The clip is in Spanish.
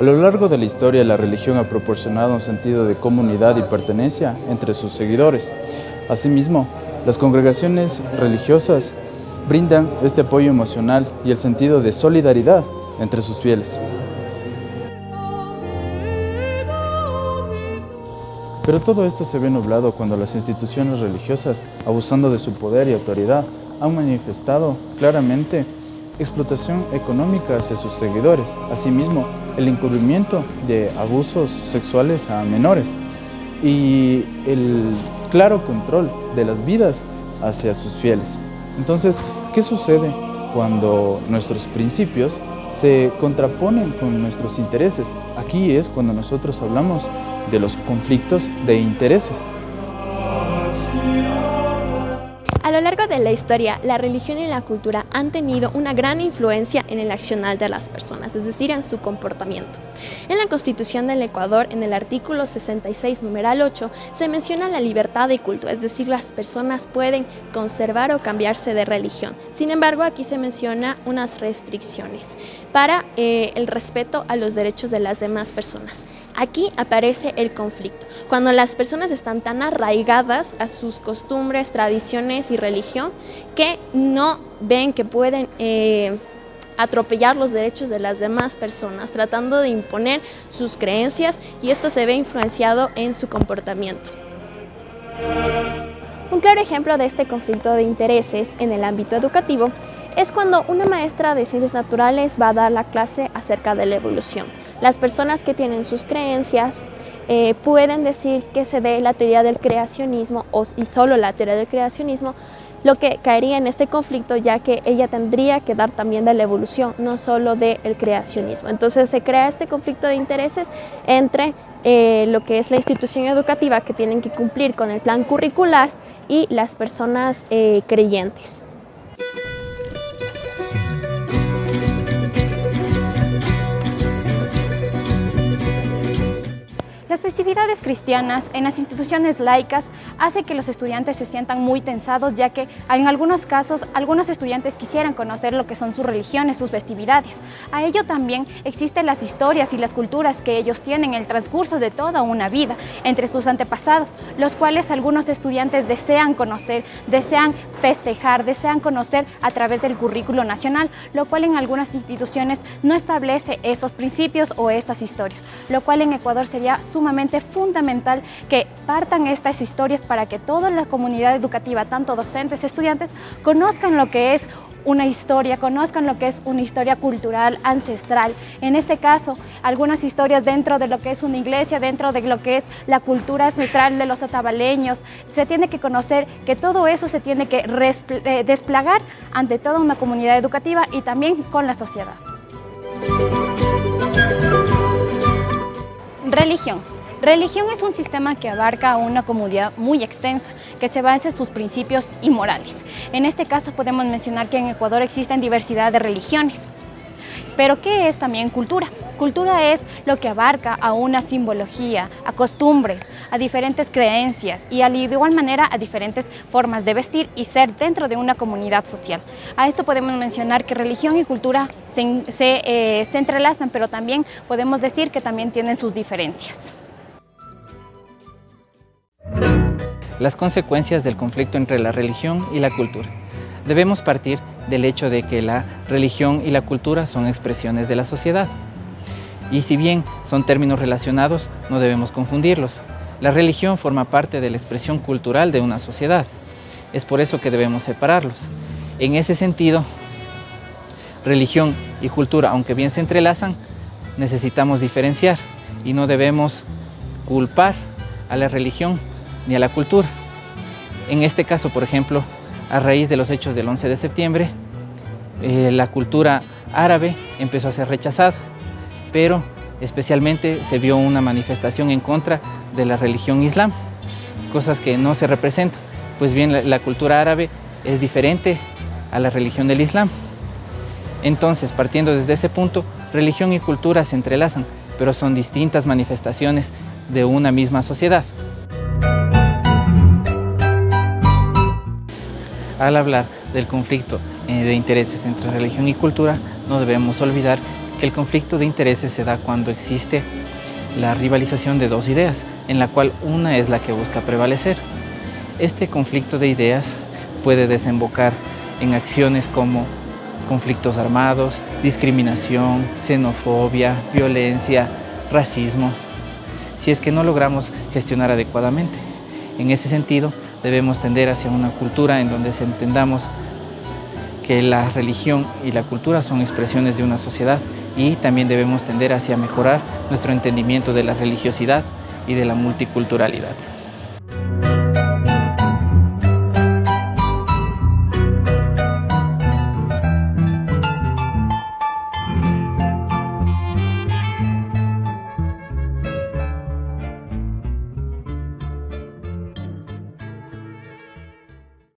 A lo largo de la historia, la religión ha proporcionado un sentido de comunidad y pertenencia entre sus seguidores. Asimismo, las congregaciones religiosas brindan este apoyo emocional y el sentido de solidaridad entre sus fieles. Pero todo esto se ve nublado cuando las instituciones religiosas, abusando de su poder y autoridad, han manifestado claramente explotación económica hacia sus seguidores, asimismo el encubrimiento de abusos sexuales a menores y el claro control de las vidas hacia sus fieles. Entonces, ¿qué sucede cuando nuestros principios se contraponen con nuestros intereses? Aquí es cuando nosotros hablamos de los conflictos de intereses. A lo largo de la historia, la religión y la cultura han tenido una gran influencia en el accionar de las personas, es decir, en su comportamiento. En la Constitución del Ecuador, en el artículo 66, numeral 8, se menciona la libertad de culto, es decir, las personas pueden conservar o cambiarse de religión. Sin embargo, aquí se menciona unas restricciones para el respeto a los derechos de las demás personas. Aquí aparece el conflicto, cuando las personas están tan arraigadas a sus costumbres, tradiciones y religión que no ven que pueden atropellar los derechos de las demás personas, tratando de imponer sus creencias, y esto se ve influenciado en su comportamiento. Un claro ejemplo de este conflicto de intereses en el ámbito educativo es cuando una maestra de ciencias naturales va a dar la clase acerca de la evolución. Las personas que tienen sus creencias pueden decir que se dé la teoría del creacionismo y solo la teoría del creacionismo, lo que caería en este conflicto, ya que ella tendría que dar también de la evolución, no solo del creacionismo. Entonces se crea este conflicto de intereses entre lo que es la institución educativa, que tienen que cumplir con el plan curricular, y las personas creyentes. Las festividades cristianas en las instituciones laicas hace que los estudiantes se sientan muy tensados, ya que en algunos casos algunos estudiantes quisieran conocer lo que son sus religiones, sus festividades. A ello también existen las historias y las culturas que ellos tienen en el transcurso de toda una vida entre sus antepasados, los cuales algunos estudiantes desean conocer, desean festejar, desean conocer a través del currículo nacional, lo cual en algunas instituciones no establece estos principios o estas historias, lo cual en Ecuador sería sumamente fundamental que partan estas historias para que toda la comunidad educativa, tanto docentes, estudiantes, conozcan lo que es una historia, conozcan lo que es una historia cultural, ancestral. En este caso, algunas historias dentro de lo que es una iglesia, dentro de lo que es la cultura ancestral de los otavaleños. Se tiene que conocer que todo eso se tiene que desplegar ante toda una comunidad educativa y también con la sociedad. Religión. Religión es un sistema que abarca a una comunidad muy extensa, que se basa en sus principios y morales. En este caso podemos mencionar que en Ecuador existen diversidad de religiones. Pero ¿qué es también cultura? Cultura es lo que abarca a una simbología, a costumbres, a diferentes creencias y de igual manera a diferentes formas de vestir y ser dentro de una comunidad social. A esto podemos mencionar que religión y cultura se entrelazan, pero también podemos decir que también tienen sus diferencias. Las consecuencias del conflicto entre la religión y la cultura. Debemos partir del hecho de que la religión y la cultura son expresiones de la sociedad. Y si bien son términos relacionados, no debemos confundirlos. La religión forma parte de la expresión cultural de una sociedad. Es por eso que debemos separarlos. En ese sentido, religión y cultura, aunque bien se entrelazan, necesitamos diferenciar y no debemos culpar a la religión ni a la cultura. En este caso, por ejemplo, a raíz de los hechos del 11 de septiembre, la cultura árabe empezó a ser rechazada, pero especialmente se vio una manifestación en contra de la religión islam, cosas que no se representan. Pues bien, la cultura árabe es diferente a la religión del islam. Entonces, partiendo desde ese punto, religión y cultura se entrelazan, pero son distintas manifestaciones de una misma sociedad. Al hablar del conflicto de intereses entre religión y cultura, no debemos olvidar que el conflicto de intereses se da cuando existe la rivalización de dos ideas, en la cual una es la que busca prevalecer. Este conflicto de ideas puede desembocar en acciones como conflictos armados, discriminación, xenofobia, violencia, racismo, si es que no logramos gestionar adecuadamente. En ese sentido, debemos tender hacia una cultura en donde entendamos que la religión y la cultura son expresiones de una sociedad y también debemos tender hacia mejorar nuestro entendimiento de la religiosidad y de la multiculturalidad.